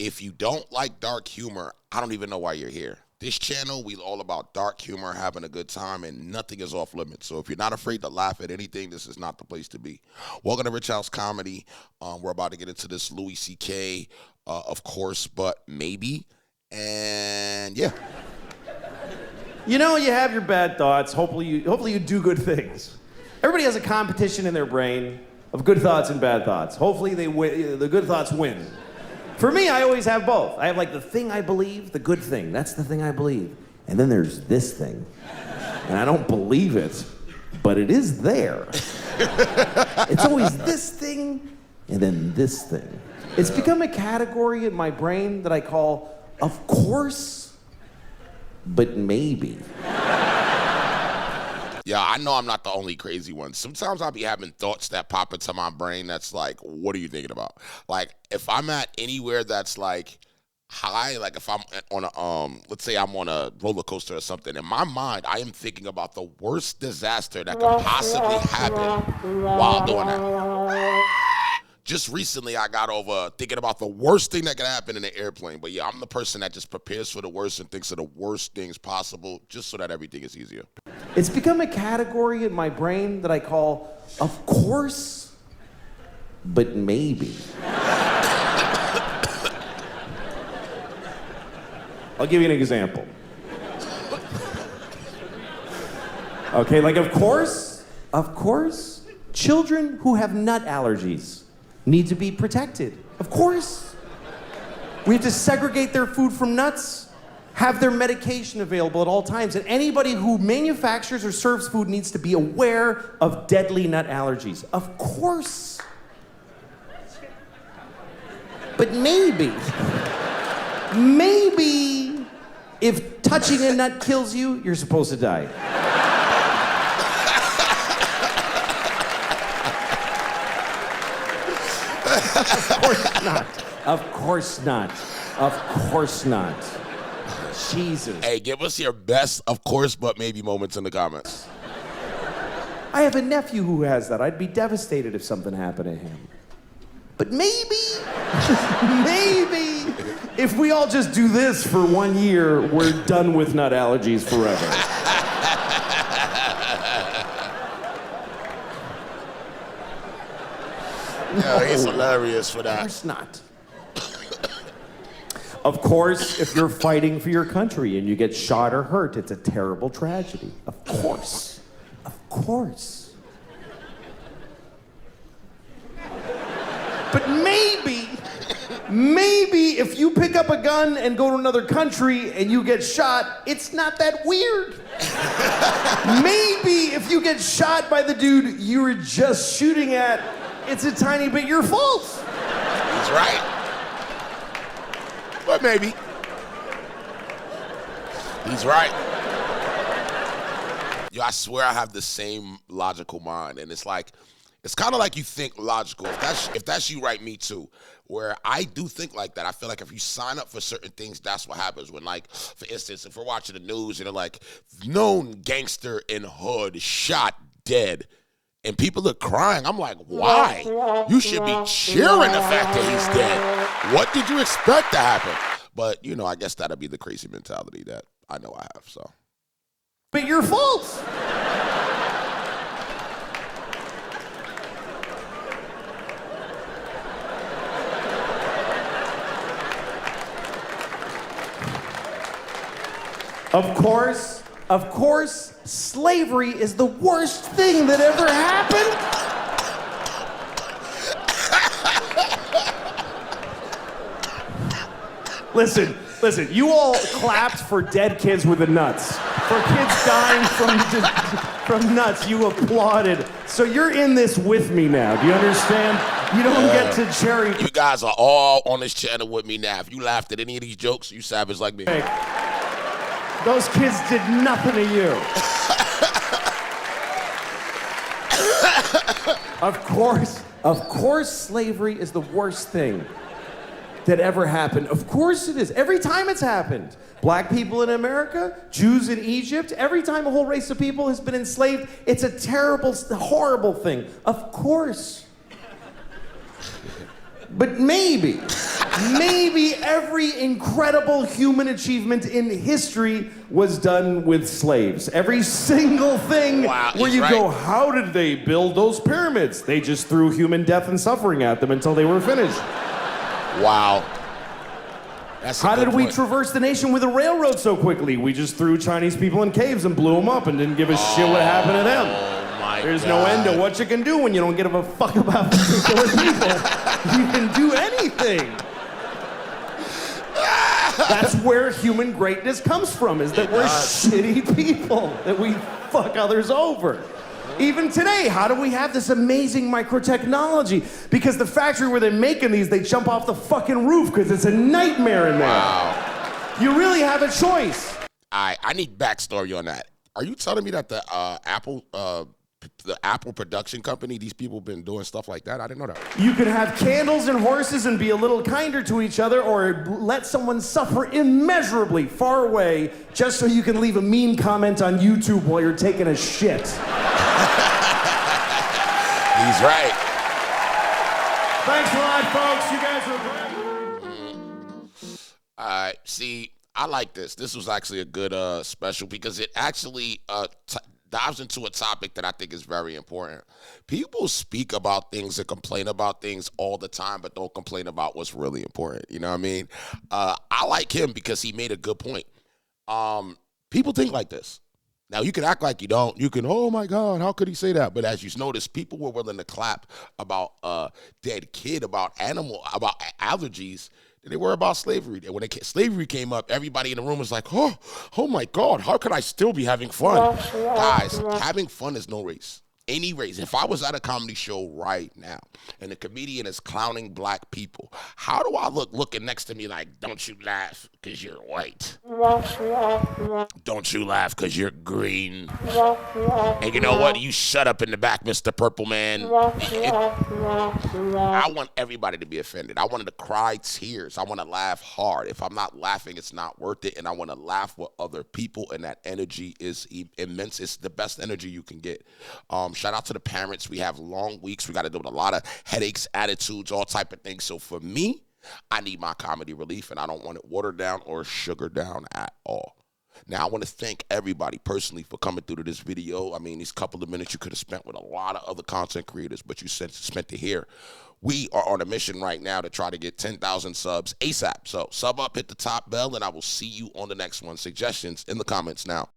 If you don't like dark humor, I don't even know why you're here. This channel, we all about dark humor, having a good time, and nothing is off limits. So if you're not afraid to laugh at anything, this is not the place to be. Welcome to Rich House Comedy. We're about to get into this Louis C.K., of course, but maybe. And yeah. You know, you have your bad thoughts. Hopefully you do good things. Everybody has a competition in their brain of good thoughts and bad thoughts. Hopefully the good thoughts win. For me, I always have both. I have like the thing I believe, the good thing. That's the thing I believe. And then there's this thing. And I don't believe it, but it is there. It's always this thing and then this thing. It's become a category in my brain that I call, of course, but maybe. Yeah, I know I'm not the only crazy one. Sometimes I'll be having thoughts that pop into my brain that's like, what are you thinking about? Like, if I'm at anywhere that's like high, like if I'm on a, let's say I'm on a roller coaster or something, in my mind, I am thinking about the worst disaster that could possibly happen while doing that. Just recently, I got over thinking about the worst thing that could happen in an airplane. But yeah, I'm the person that just prepares for the worst and thinks of the worst things possible just so that everything is easier. It's become a category in my brain that I call, of course, but maybe. I'll give you an example. Okay, like of course, children who have nut allergies need to be protected. Of course. We have to segregate their food from nuts, have their medication available at all times, and anybody who manufactures or serves food needs to be aware of deadly nut allergies. Of course. But maybe if touching a nut kills you, you're supposed to die. Of course not. Of course not. Of course not. Jesus. Hey, give us your best, of course, but maybe moments in the comments. I have a nephew who has that. I'd be devastated if something happened to him. But maybe, if we all just do this for 1 year, we're done with nut allergies forever. No, he's hilarious for that. Of course not. Of course, if you're fighting for your country and you get shot or hurt, it's a terrible tragedy. Of course. Of course. But maybe if you pick up a gun and go to another country and you get shot, it's not that weird. Maybe if you get shot by the dude you were just shooting at, it's a tiny bit your fault. He's right. But maybe. He's right. Yo, I swear I have the same logical mind. And it's like, it's kind of like you think logical. If that's you, right, me too. Where I do think like that. I feel like if you sign up for certain things, that's what happens. When, like, for instance, if we're watching the news and they're like, known gangster in hood shot dead, and people are crying, I'm like, why? You should be cheering the fact that he's dead. What did you expect to happen? But, you know, I guess that'll be the crazy mentality that I know I have, so. But your fault. Of course, slavery is the worst thing that ever happened. Listen, you all clapped for dead kids with the nuts. For kids dying from nuts, you applauded. So you're in this with me now. Do you understand? You don't get to cherry. You guys are all on this channel with me now. If you laughed at any of these jokes, you savage like me. Those kids did nothing to you. Of course, slavery is the worst thing that ever happened. Of course it is. Every time it's happened. Black people in America, Jews in Egypt, every time a whole race of people has been enslaved, it's a terrible, horrible thing. Of course. But maybe Maybe every incredible human achievement in history was done with slaves. Every single thing where you go, how did they build those pyramids? They just threw human death and suffering at them until they were finished. Wow. That's how did we traverse the nation with a railroad so quickly? We just threw Chinese people in caves and blew them up and didn't give a shit what happened to them. There's no end to what you can do when you don't give a fuck about particular people. You can do anything. That's where human greatness comes from, is that we're shitty people, that we fuck others over. Even today, how do we have this amazing microtechnology? Because the factory where they're making these, they jump off the fucking roof because it's a nightmare in there. Wow. You really have a choice. I need backstory on that. Are you telling me that the Apple production company, these people been doing stuff like that? I didn't know that. You can have candles and horses and be a little kinder to each other, or let someone suffer immeasurably far away just so you can leave a mean comment on YouTube while you're taking a shit. He's right. Thanks a lot, folks. You guys are great. All right. See, I like this. This was actually a good special because it actually dives into a topic that I think is very important. People speak about things and complain about things all the time, but don't complain about what's really important. You know what I mean? I like him because he made a good point. People think like this. Now, you can act like you don't. You can, oh, my God, how could he say that? But as you notice, people were willing to clap about a dead kid, about allergies, than they were about slavery. And when slavery came up, everybody in the room was like, oh my God, how could I still be having fun? Guys, having fun is no race. Any race. If I was at a comedy show right now and the comedian is clowning black people, how do I look looking next to me like, don't you laugh because you're white? Don't you laugh because you're green? And you know what? You shut up in the back, Mr. Purple Man. I want everybody to be offended. I wanted to cry tears. I want to laugh hard. If I'm not laughing, it's not worth it. And I want to laugh with other people, and that energy is immense. It's the best energy you can get. Shout out to the parents. We have long weeks. We got to deal with a lot of headaches, attitudes, all type of things. So for me, I need my comedy relief, and I don't want it watered down or sugared down at all. Now, I want to thank everybody personally for coming through to this video. I mean, these couple of minutes you could have spent with a lot of other content creators, but you spent it here. We are on a mission right now to try to get 10,000 subs ASAP. So sub up, hit the top bell, and I will see you on the next one. Suggestions in the comments now.